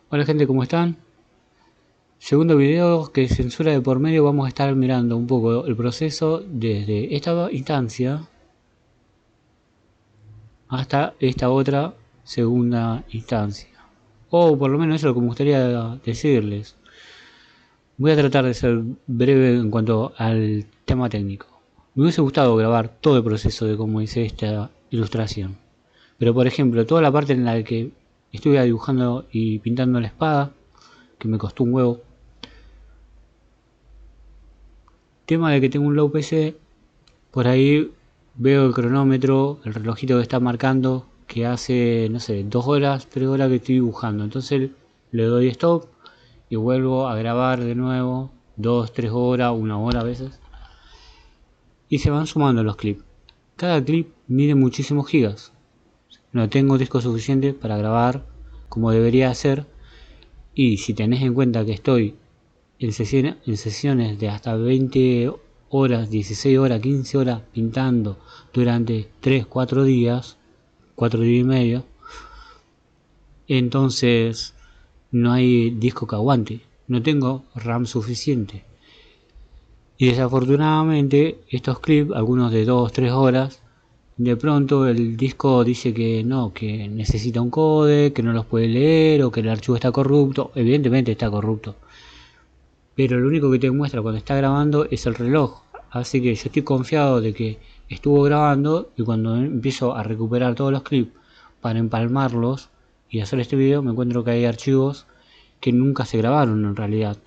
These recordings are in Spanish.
Hola gente, ¿cómo están? Segundo video que censura de por medio. Vamos a estar mirando un poco el proceso desde esta instancia hasta esta otra segunda instancia. O por lo menos eso es lo que me gustaría decirles. Voy a tratar de ser breve en cuanto al tema técnico. Me hubiese gustado grabar todo el proceso de cómo hice esta ilustración. Pero por ejemplo, toda la parte en la que estuve dibujando y pintando la espada, que me costó un huevo. Tema de que tengo un low PC. Por ahí veo el cronómetro, el relojito que está marcando, que hace, no sé, 2 horas, 3 horas que estoy dibujando. Entonces le doy stop y vuelvo a grabar de nuevo, 2, 3 horas, 1 hora a veces. Y se van sumando los clips. Cada clip mide muchísimos gigas. No tengo disco suficiente para grabar como debería ser. Y si tenés en cuenta que estoy en sesiones de hasta 20 horas, 16 horas, 15 horas pintando durante 3, 4 días, 4 días y medio, entonces no hay disco que aguante, no tengo RAM suficiente. Y desafortunadamente estos clips, algunos de 2, 3 horas, de pronto el disco dice que no, que necesita un codec, que no los puede leer o que el archivo está corrupto. Evidentemente está corrupto, pero lo único que te muestra cuando está grabando es el reloj. Así que yo estoy confiado de que estuvo grabando, y cuando empiezo a recuperar todos los clips para empalmarlos y hacer este video, me encuentro que hay archivos que nunca se grabaron en realidad.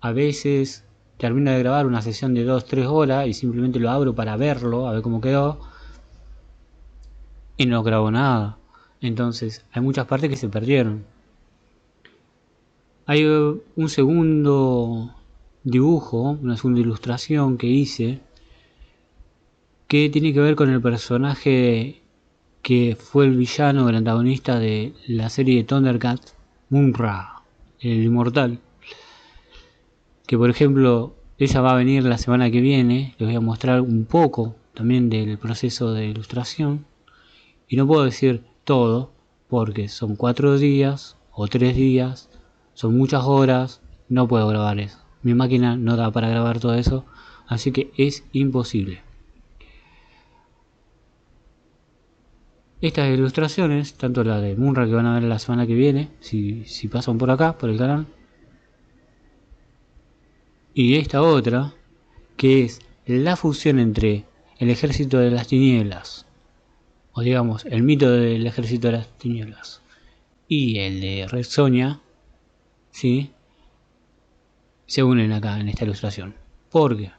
A veces termino de grabar una sesión de 2-3 horas y simplemente lo abro para verlo, a ver cómo quedó, y no grabo nada. Entonces hay muchas partes que se perdieron. Hay un segundo dibujo, una segunda ilustración que hice, que tiene que ver con el personaje que fue el villano, el antagonista de la serie de Thundercats, Munra, el inmortal. Que por ejemplo, ella va a venir la semana que viene. Les voy a mostrar un poco también del proceso de ilustración. Y no puedo decir todo, porque son 4 días o 3 días, son muchas horas, no puedo grabar eso. Mi máquina no da para grabar todo eso, así que es imposible. Estas ilustraciones, tanto la de Munra que van a ver la semana que viene, si pasan por acá, por el canal, y esta otra, que es la fusión entre el ejército de las tinieblas, o digamos, el mito del ejército de las tinieblas, y el de Red Sonja, ¿sí? Se unen acá en esta ilustración. Porque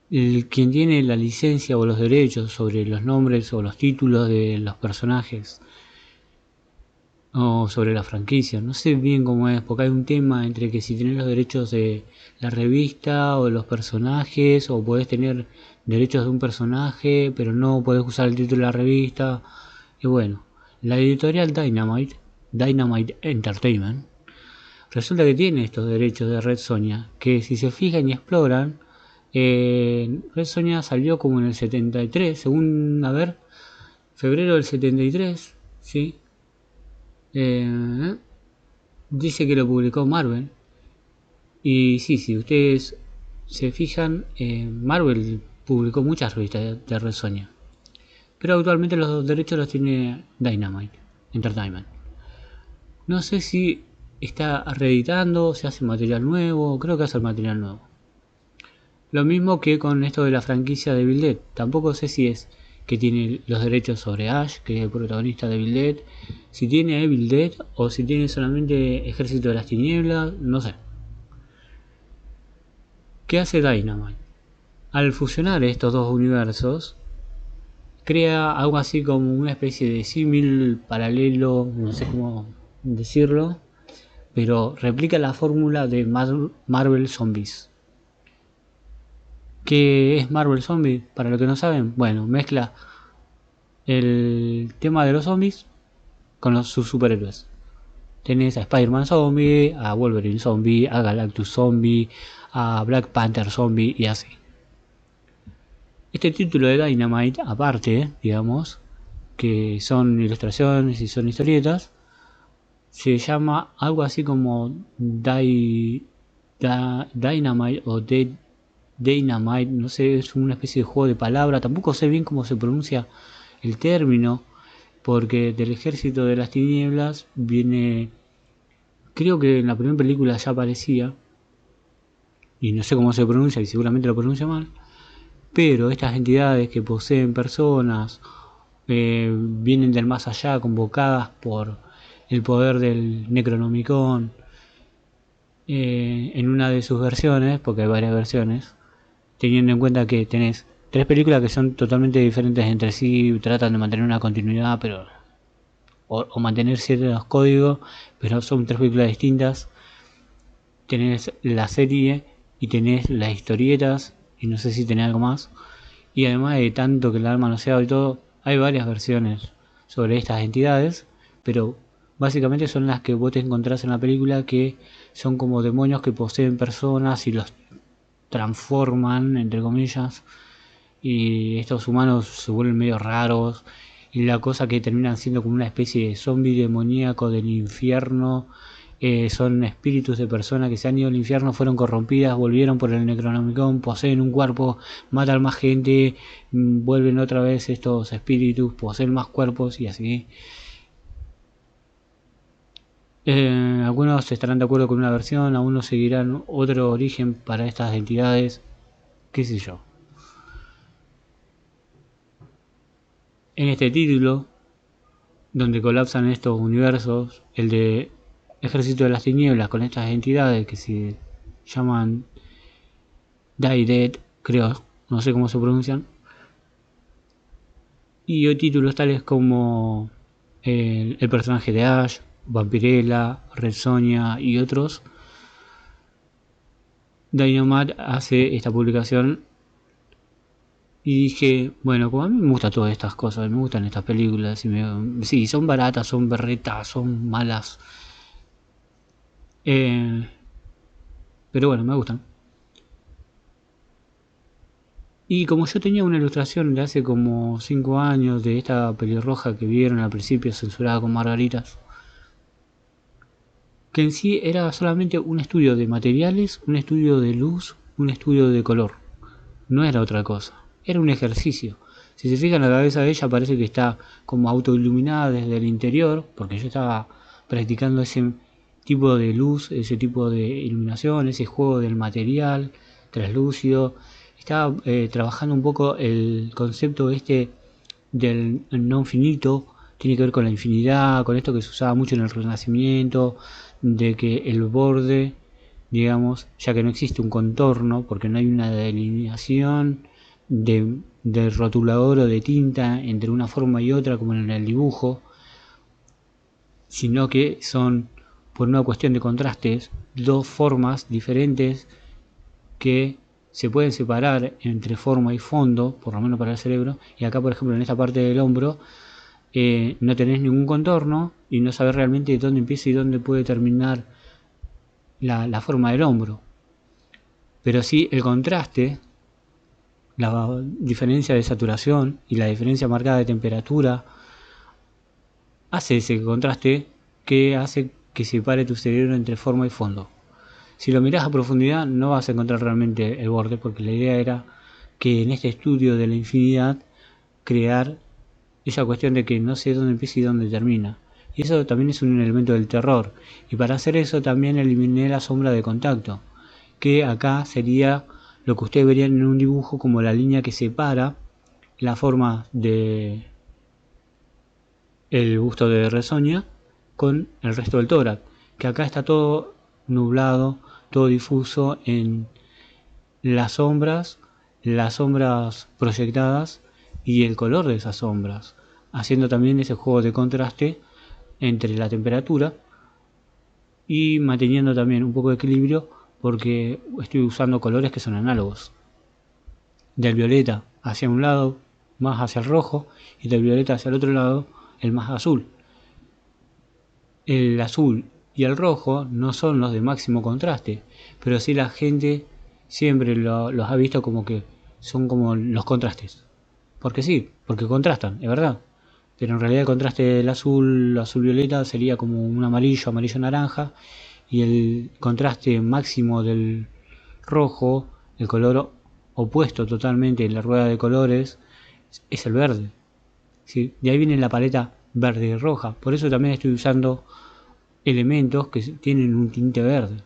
quien tiene la licencia o los derechos sobre los nombres o los títulos de los personajes, o sobre la franquicia, no sé bien cómo es, porque hay un tema entre que si tenés los derechos de la revista o de los personajes, o podés tener derechos de un personaje pero no podés usar el título de la revista. Y bueno, la editorial Dynamite Entertainment, resulta que tiene estos derechos de Red Sonja, que si se fijan y exploran, Red Sonja salió como en el 73, según, a ver, febrero del 73, ¿sí? Dice que lo publicó Marvel. Y sí, si ustedes se fijan, Marvel publicó muchas revistas de Red Sonja. Pero actualmente los derechos los tiene Dynamite Entertainment. No sé si está reeditando, se hace material nuevo, creo que hace material nuevo. Lo mismo que con esto de la franquicia de Evil Dead. Tampoco sé si es que tiene los derechos sobre Ash, que es el protagonista de Evil Dead, si tiene Evil Dead o si tiene solamente Ejército de las Tinieblas, no sé. ¿Qué hace Dynamite? Al fusionar estos dos universos, crea algo así como una especie de símil paralelo, no sé cómo decirlo, pero replica la fórmula de Marvel Zombies. ¿Qué es Marvel Zombies? Para los que no saben, bueno, mezcla el tema de los zombies con sus superhéroes. Tenés a Spider-Man Zombie, a Wolverine Zombie, a Galactus Zombie, a Black Panther Zombie y así. Este título de Dynamite, aparte, digamos, que son ilustraciones y son historietas, Se llama algo así como Dynamite o Dynamite, no sé, es una especie de juego de palabra, tampoco sé bien cómo se pronuncia el término, porque del ejército de las tinieblas viene, creo que en la primera película ya aparecía, y no sé cómo se pronuncia, y seguramente lo pronuncio mal, pero estas entidades que poseen personas vienen del más allá, convocadas por el poder del Necronomicon, en una de sus versiones, porque hay varias versiones, teniendo en cuenta que tenés tres películas que son totalmente diferentes entre sí, tratan de mantener una continuidad, pero o mantener ciertos códigos, pero son tres películas distintas. Tenés la serie y tenés las historietas, y no sé si tenés algo más. Y además de tanto que la han manoseado y todo, hay varias versiones sobre estas entidades, pero básicamente son las que vos te encontrás en la película, que son como demonios que poseen personas y los transforman, entre comillas, y estos humanos se vuelven medio raros, y la cosa que terminan siendo como una especie de zombie demoníaco del infierno. Son espíritus de personas que se han ido al infierno, fueron corrompidas, volvieron por el Necronomicon, poseen un cuerpo, matan más gente, vuelven otra vez estos espíritus, poseen más cuerpos y así. Algunos estarán de acuerdo con una versión, algunos seguirán otro origen para estas entidades, qué sé yo. En este título, donde colapsan estos universos, el de Ejército de las Tinieblas, con estas entidades que se llaman Die Dead, creo, no sé cómo se pronuncian, y títulos tales como el personaje de Ash, Vampirella, Red Sonja y otros. Dynamite hace esta publicación y dije, bueno, como a mí me gustan todas estas cosas, me gustan estas películas, sí, son baratas, son berretas, son malas, pero bueno, me gustan. Y como yo tenía una ilustración de hace como 5 años de esta pelirroja que vieron al principio censurada con margaritas, que en sí era solamente un estudio de materiales, un estudio de luz, un estudio de color, no era otra cosa, era un ejercicio. Si se fijan, la cabeza de ella parece que está como autoiluminada desde el interior, porque yo estaba practicando ese tipo de luz, ese tipo de iluminación, ese juego del material translúcido. Estaba trabajando un poco el concepto este del no finito, tiene que ver con la infinidad, con esto que se usaba mucho en el Renacimiento, de que el borde, digamos, ya que no existe un contorno, porque no hay una delineación de rotulador o de tinta entre una forma y otra, como en el dibujo, sino que son, por una cuestión de contrastes, dos formas diferentes que se pueden separar entre forma y fondo, por lo menos para el cerebro, y acá por ejemplo en esta parte del hombro no tenés ningún contorno y no sabés realmente dónde empieza y dónde puede terminar la forma del hombro. Pero sí el contraste, la diferencia de saturación y la diferencia marcada de temperatura hace ese contraste que hace que separe tu cerebro entre forma y fondo. Si lo mirás a profundidad no vas a encontrar realmente el borde, porque la idea era que en este estudio de la infinidad crear esa cuestión de que no sé dónde empieza y dónde termina. Y eso también es un elemento del terror. Y para hacer eso también eliminé la sombra de contacto, que acá sería lo que ustedes verían en un dibujo como la línea que separa la forma de el busto de Resoña con el resto del tórax, que acá está todo nublado, todo difuso en las sombras proyectadas y el color de esas sombras, haciendo también ese juego de contraste entre la temperatura y manteniendo también un poco de equilibrio, porque estoy usando colores que son análogos. Del violeta hacia un lado, más hacia el rojo, y del violeta hacia el otro lado, el más azul. El azul y el rojo no son los de máximo contraste, pero sí la gente siempre los ha visto como que son como los contrastes. Porque sí, porque contrastan, es verdad. pero en realidad el contraste del azul, azul-violeta sería como un amarillo, amarillo-naranja, y el contraste máximo del rojo, el color opuesto totalmente en la rueda de colores, es el verde. ¿Sí? De ahí viene la paleta verde y roja. Por eso también estoy usando elementos que tienen un tinte verde.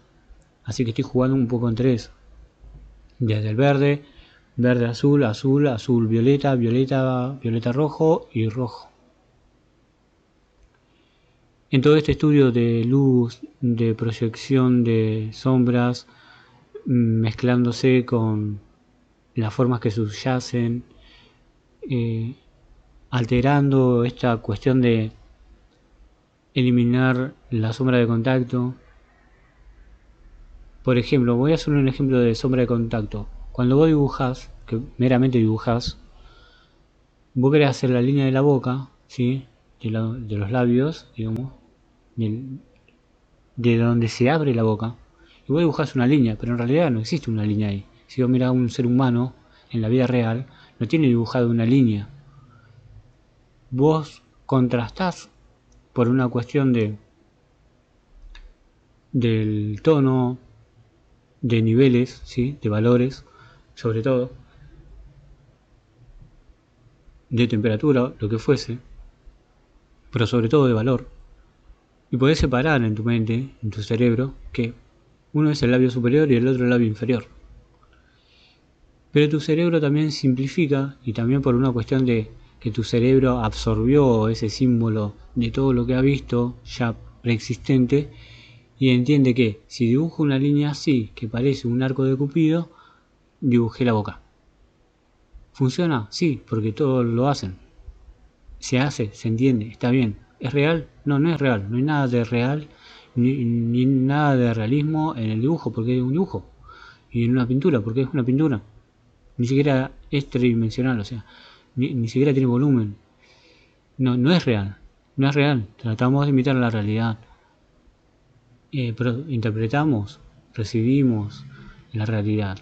Así que estoy jugando un poco entre eso. Desde el verde, verde azul, azul, azul violeta, violeta, violeta rojo y rojo. En todo este estudio de luz, de proyección de sombras, mezclándose con las formas que subyacen, alterando esta cuestión de eliminar la sombra de contacto. Por ejemplo, voy a hacer un ejemplo de sombra de contacto. Cuando vos dibujás, que meramente dibujás, vos querés hacer la línea de la boca, ¿sí? De los labios, digamos, de donde se abre la boca, y vos dibujás una línea, pero en realidad no existe una línea ahí. Si vos mirás a un ser humano en la vida real, no tiene dibujado una línea. Vos contrastás por una cuestión del tono, de niveles, ¿sí? De valores, sobre todo, de temperatura, lo que fuese, pero sobre todo de valor. Y podés separar en tu mente, en tu cerebro, que uno es el labio superior y el otro el labio inferior. Pero tu cerebro también simplifica, y también por una cuestión de que tu cerebro absorbió ese símbolo de todo lo que ha visto ya preexistente, y entiende que si dibujo una línea así, que parece un arco de Cupido, dibujé la boca. ¿Funciona? Sí, porque todos lo hacen. Se hace, se entiende, está bien. ¿Es real? No, no es real. No hay nada de real, ni nada de realismo en el dibujo, porque es un dibujo. Y en una pintura, porque es una pintura. Ni siquiera es tridimensional, o sea, ni siquiera tiene volumen. No, no es real. No es real. Tratamos de imitar la realidad. Pero interpretamos, recibimos la realidad.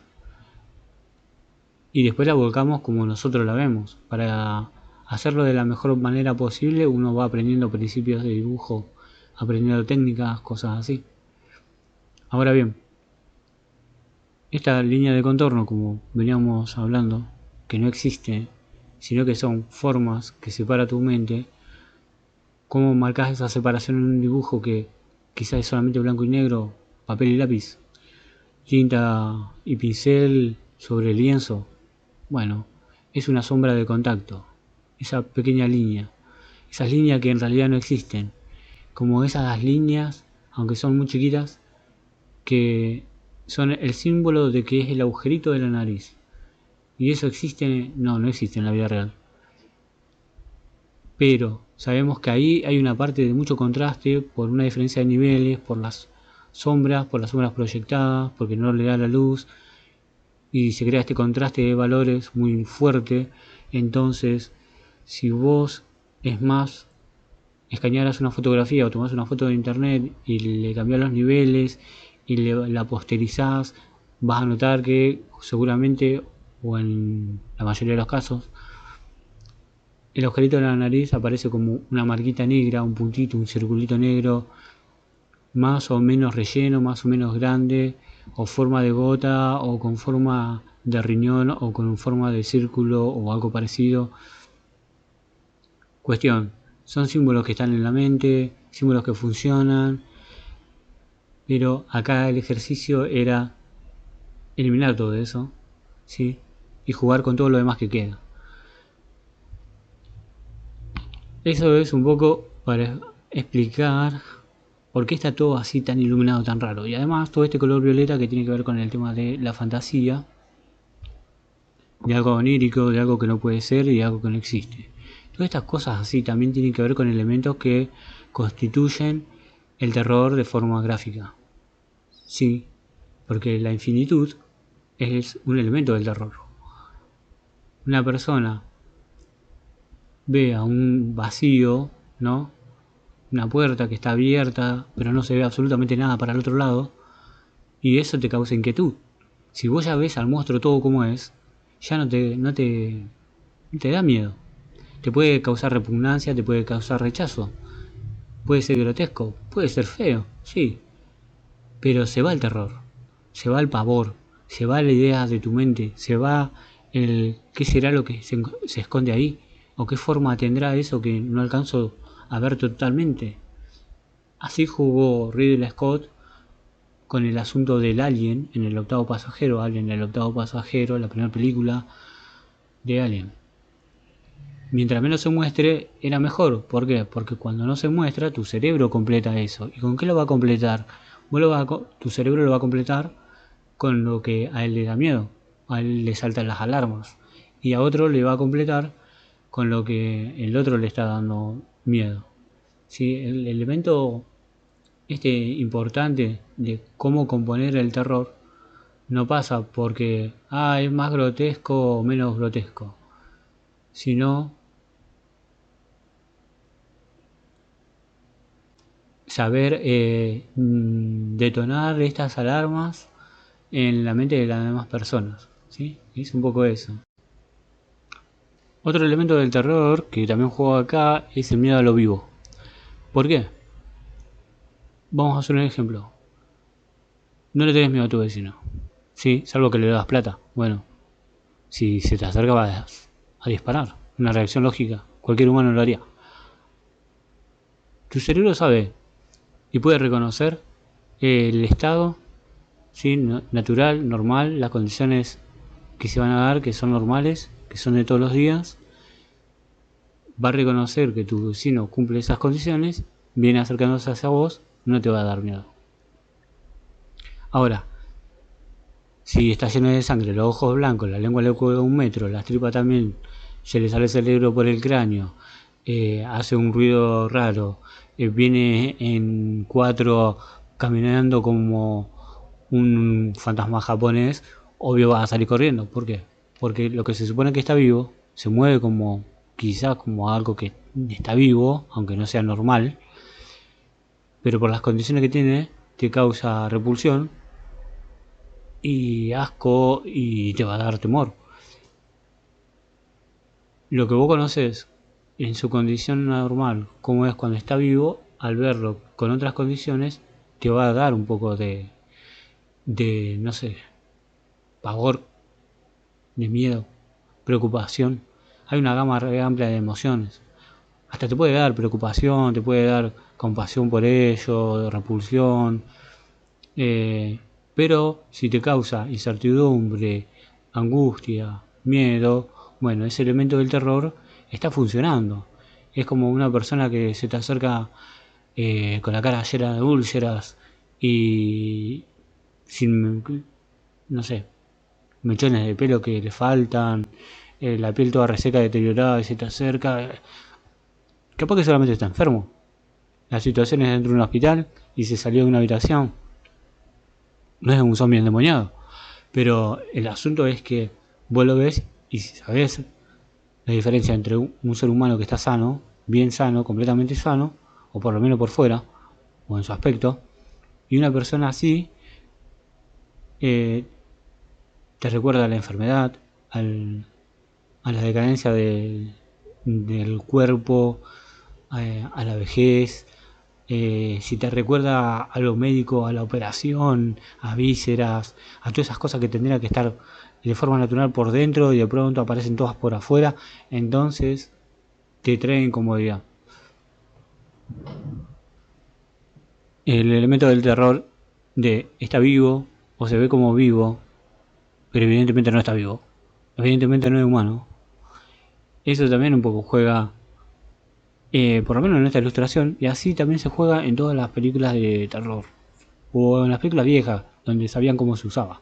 Y después la volcamos como nosotros la vemos. Para hacerlo de la mejor manera posible, uno va aprendiendo principios de dibujo, aprendiendo técnicas, cosas así. Ahora bien, esta línea de contorno, como veníamos hablando, que no existe, sino que son formas que separa tu mente, ¿cómo marcas esa separación en un dibujo que quizás es solamente blanco y negro, papel y lápiz, tinta y pincel sobre lienzo? Bueno, es una sombra de contacto, esa pequeña línea, esas líneas que en realidad no existen, como esas líneas, aunque son muy chiquitas, que son el símbolo de que es el agujerito de la nariz. Y eso existe, no existe en la vida real. Pero sabemos que ahí hay una parte de mucho contraste por una diferencia de niveles, por las sombras proyectadas, porque no le da la luz, y se crea este contraste de valores muy fuerte. Entonces, si vos, es más, escanearas una fotografía o tomás una foto de internet y le cambiás los niveles y la posterizás, vas a notar que seguramente, o en la mayoría de los casos, el agujerito de la nariz aparece como una marquita negra, un puntito, un circulito negro, más o menos relleno, más o menos grande, o forma de gota, o con forma de riñón, o con forma de círculo, o algo parecido. Cuestión, son símbolos que están en la mente, símbolos que funcionan, pero acá el ejercicio era eliminar todo eso, ¿sí? Y jugar con todo lo demás que queda. Eso es un poco para explicar por qué está todo así tan iluminado, tan raro. Y además todo este color violeta que tiene que ver con el tema de la fantasía, de algo onírico, de algo que no puede ser y de algo que no existe. Todas estas cosas así también tienen que ver con elementos que constituyen el terror de forma gráfica. Sí, porque la infinitud es un elemento del terror. Una persona ve a un vacío, ¿no? Una puerta que está abierta, pero no se ve absolutamente nada para el otro lado, y eso te causa inquietud. Si vos ya ves al monstruo todo como es, ya no te da miedo. te puede causar repugnancia, te puede causar rechazo. Puede ser grotesco, puede ser feo, sí. Pero se va el terror, se va el pavor, se va la idea de tu mente, se va el qué será lo que se esconde ahí, o qué forma tendrá eso que no alcanzo a ver totalmente. Así jugó Ridley Scott con el asunto del Alien en el octavo pasajero, Alien el octavo pasajero, la primera película de Alien. Mientras menos se muestre, era mejor. ¿Por qué? Porque cuando no se muestra, tu cerebro completa eso. ¿Y con qué lo va a completar? Tu cerebro lo va a completar con lo que a él le da miedo. A él le saltan las alarmas. Y a otro le va a completar con lo que el otro le está dando miedo. ¿Sí? El elemento importante de cómo componer el terror no pasa porque es más grotesco o menos grotesco, sino saber detonar estas alarmas en la mente de las demás personas. ¿Sí? Es un poco eso. Otro elemento del terror que también juego acá es el miedo a lo vivo. ¿Por qué? Vamos a hacer un ejemplo. No le tenés miedo a tu vecino. Sí, salvo que le das plata. Bueno, si se te acerca vas a disparar. Una reacción lógica. Cualquier humano lo haría. Tu cerebro sabe y puede reconocer el estado, ¿sí? Natural, normal, las condiciones que se van a dar, que son normales, que son de todos los días. Va a reconocer que tu vecino cumple esas condiciones, viene acercándose hacia vos, no te va a dar miedo. Ahora, si está lleno de sangre, los ojos blancos, la lengua le cuelga 1 metro, las tripas también, se le sale el cerebro por el cráneo, hace un ruido raro, viene en 4 caminando como un fantasma japonés, obvio vas a salir corriendo. ¿Por qué? Porque lo que se supone que está vivo se mueve como quizás como algo que está vivo, aunque no sea normal, pero por las condiciones que tiene te causa repulsión y asco y te va a dar temor. Lo que vos conoces en su condición normal, como es cuando está vivo, al verlo con otras condiciones, te va a dar un poco de no sé, pavor, de miedo, preocupación. Hay una gama re amplia de emociones. Hasta te puede dar preocupación, te puede dar compasión por ello, repulsión. Pero si te causa incertidumbre, angustia, miedo, bueno, ese elemento del terror está funcionando. Es como una persona que se te acerca con la cara llena de úlceras y sin, no sé, mechones de pelo que le faltan, la piel toda reseca, deteriorada y se te acerca. Capaz que solamente está enfermo. La situación es dentro de un hospital y se salió de una habitación. No es un zombie endemoniado. Pero el asunto es que vos lo ves y si sabés la diferencia entre un ser humano que está sano, bien sano, completamente sano, o por lo menos por fuera, o en su aspecto, y una persona así, eh, te recuerda a la enfermedad, a la decadencia del cuerpo, a la vejez, si te recuerda a lo médico, a la operación, a vísceras, a todas esas cosas que tendrían que estar de forma natural por dentro y de pronto aparecen todas por afuera, entonces te traen incomodidad. El elemento del terror de está vivo o se ve como vivo, pero evidentemente no está vivo, evidentemente no es humano. Eso también un poco juega, por lo menos en esta ilustración, y así también se juega en todas las películas de terror, o en las películas viejas, donde sabían cómo se usaba.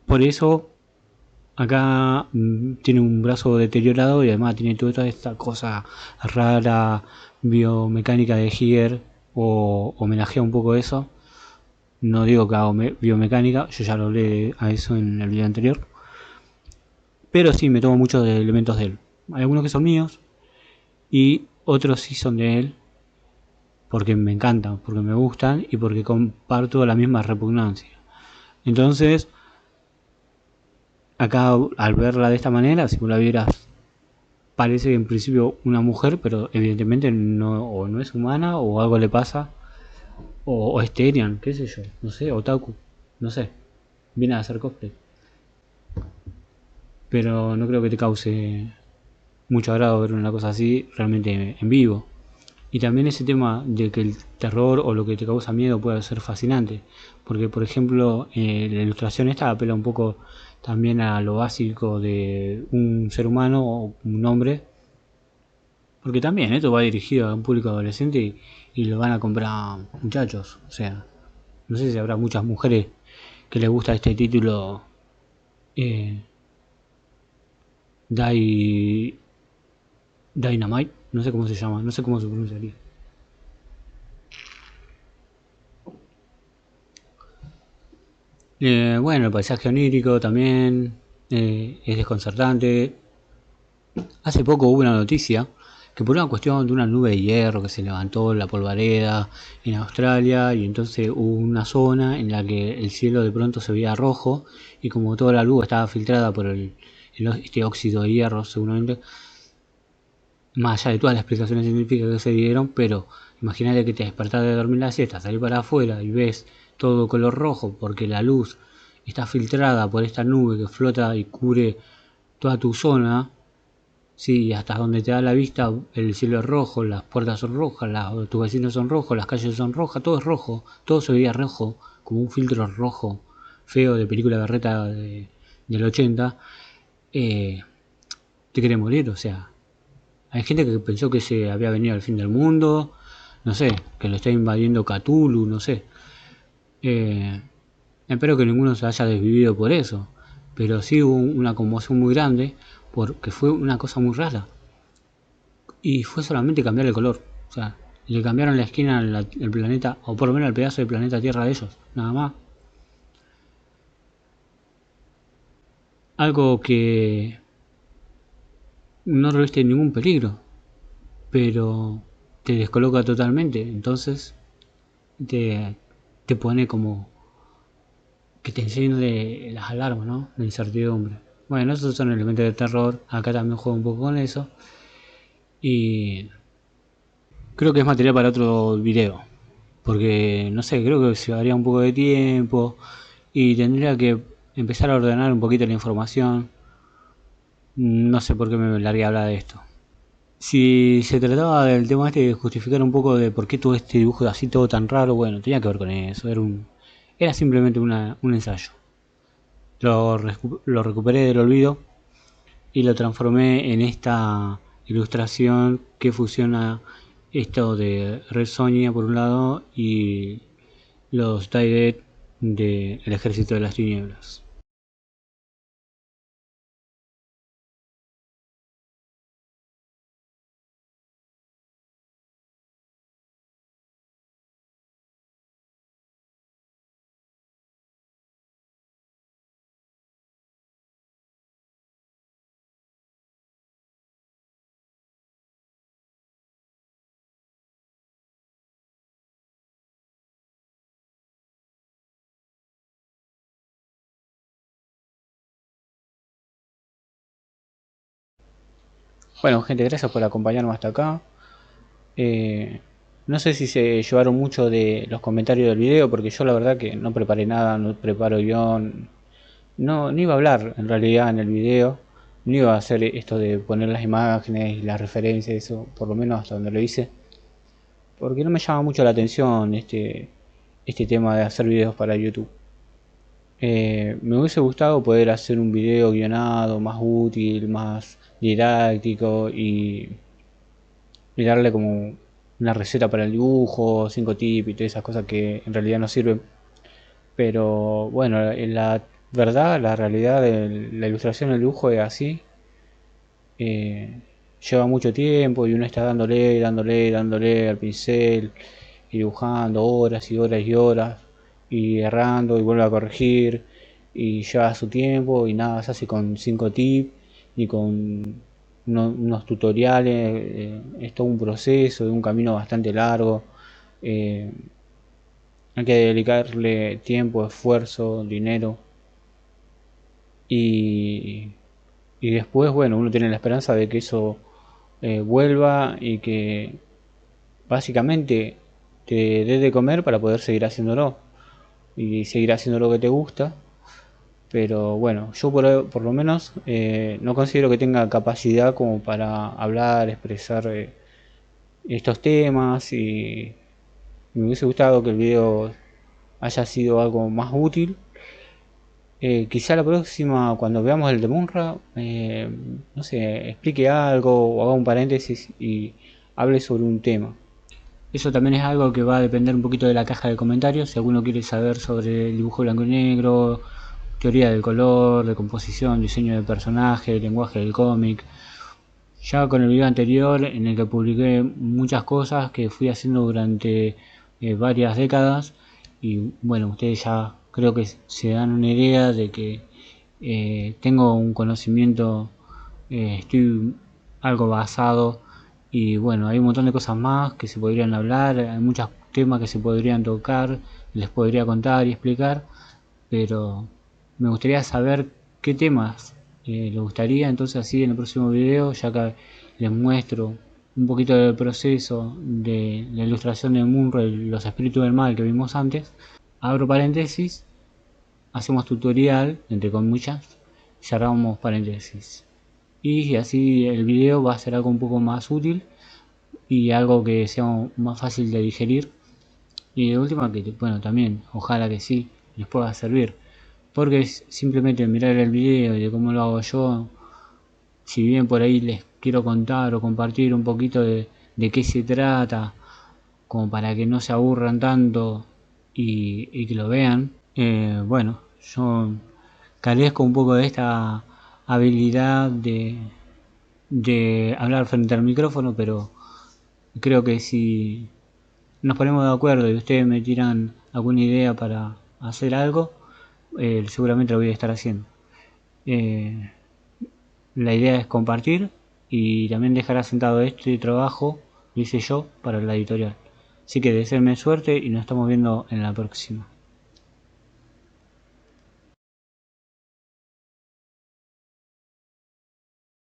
Por eso, acá tiene un brazo deteriorado y además tiene toda esta cosa rara, biomecánica de Giger, o homenajea un poco eso. No digo que hago biomecánica, yo ya lo hablé a eso en el video anterior. Pero sí, me tomo muchos de elementos de él. Hay algunos que son míos y otros sí son de él porque me encantan, porque me gustan y porque comparto la misma repugnancia. Entonces, Acá, al verla de esta manera, si vos la vieras, parece en principio una mujer, pero evidentemente no, o no es humana, o algo le pasa, o es Terian, qué sé yo, no sé, Otaku, no sé, viene a hacer cosplay. Pero no creo que te cause mucho agrado ver una cosa así realmente en vivo. Y también ese tema de que el terror o lo que te causa miedo puede ser fascinante. Porque, por ejemplo, la ilustración esta apela un poco también a lo básico de un ser humano o un hombre. Porque también esto va dirigido a un público adolescente y lo van a comprar muchachos. O sea, no sé si habrá muchas mujeres que les gusta este título, eh, Dynamite. No sé cómo se llama, no sé cómo se pronunciaría. Bueno, el paisaje onírico también es desconcertante. Hace poco hubo una noticia que por una cuestión de una nube de hierro que se levantó en la polvareda en Australia, y entonces hubo una zona en la que el cielo de pronto se veía rojo, y como toda la luz estaba filtrada por este óxido de hierro seguramente, más allá de todas las explicaciones científicas que se dieron, pero imagínate que te despertás de dormir la siesta, salís para afuera y ves todo color rojo porque la luz está filtrada por esta nube que flota y cubre toda tu zona. Sí, hasta donde te da la vista el cielo es rojo, las puertas son rojas, tus vecinos son rojos, las calles son rojas, todo es rojo, todo se veía rojo, como un filtro rojo feo de película berreta del 80. eh, Te quiere morir, o sea, hay gente que pensó que se había venido el fin del mundo, no sé, que lo está invadiendo Cthulhu, no sé. Eh, Espero que ninguno se haya desvivido por eso, pero sí hubo una conmoción muy grande porque fue una cosa muy rara. Y fue solamente cambiar el color. O sea, le cambiaron la esquina al planeta, o por lo menos al pedazo del planeta Tierra de ellos, nada más. Algo que no reviste ningún peligro, pero te descoloca totalmente. Entonces te, te pone como que te enciende las alarmas, ¿no? De incertidumbre. Bueno, esos son elementos de terror. Acá también juego un poco con eso. Y creo que es material para otro video. Porque, no sé, creo que llevaría un poco de tiempo y tendría que empezar a ordenar un poquito la información. No sé por qué me largué a hablar de esto. Si se trataba del tema este de justificar un poco de por qué todo este dibujo así todo tan raro, bueno, tenía que ver con eso. Era simplemente un ensayo. Lo recuperé del olvido y lo transformé en esta ilustración que fusiona esto de Red Sonja por un lado y los Dead del Ejército de las Tinieblas. Bueno, gente, gracias por acompañarme hasta acá. Eh, no sé si se llevaron mucho de los comentarios del video, porque yo la verdad que no preparé nada, no preparo guión. No iba a hablar en realidad en el video, no iba a hacer esto de poner las imágenes y las referencias, eso, por lo menos hasta donde lo hice, porque no me llama mucho la atención este tema de hacer videos para YouTube. Me hubiese gustado poder hacer un video guionado, más útil, más didáctico y darle como una receta para el dibujo, 5 tips y todas esas cosas que en realidad no sirven. Pero bueno, en la verdad, la realidad de la ilustración, el dibujo es así. eh, Lleva mucho tiempo y uno está dándole al pincel y dibujando horas y horas y horas y errando y vuelve a corregir y lleva su tiempo y nada se hace con 5 tips ni con unos tutoriales. Es todo un proceso, de un camino bastante largo. eh, Hay que dedicarle tiempo, esfuerzo, dinero y, y después, bueno, uno tiene la esperanza de que eso vuelva y que básicamente te dé de comer para poder seguir haciéndolo y seguir haciendo lo que te gusta. Pero bueno, yo por lo menos no considero que tenga capacidad como para hablar, expresar estos temas, y me hubiese gustado que el video haya sido algo más útil. Quizá la próxima, cuando veamos el de Munra, no sé, explique algo o haga un paréntesis y hable sobre un tema. Eso también es algo que va a depender un poquito de la caja de comentarios. Si alguno quiere saber sobre el dibujo blanco y negro, teoría del color, de composición, diseño de personaje, lenguaje del cómic. Ya con el video anterior, en el que publiqué muchas cosas que fui haciendo durante varias décadas, y bueno, ustedes ya creo que se dan una idea de que tengo un conocimiento, estoy algo basado, y bueno, hay un montón de cosas más que se podrían hablar, hay muchos temas que se podrían tocar, les podría contar y explicar, pero me gustaría saber qué temas les gustaría. Entonces así en el próximo video, ya que les muestro un poquito del proceso de la ilustración de Munro y los espíritus del mal que vimos antes, abro paréntesis, hacemos tutorial, entre comillas, cerramos paréntesis. Y así el video va a ser algo un poco más útil y algo que sea más fácil de digerir. Y de última, que bueno, también, ojalá que sí, les pueda servir. Porque es simplemente mirar el video y de cómo lo hago yo. Si bien por ahí les quiero contar o compartir un poquito de qué se trata, como para que no se aburran tanto y que lo vean, bueno, yo carezco un poco de esta habilidad de hablar frente al micrófono, pero creo que si nos ponemos de acuerdo y ustedes me tiran alguna idea para hacer algo, seguramente lo voy a estar haciendo. La idea es compartir y también dejar asentado este trabajo, lo hice yo para la editorial. Así que deseenme suerte y nos estamos viendo en la próxima.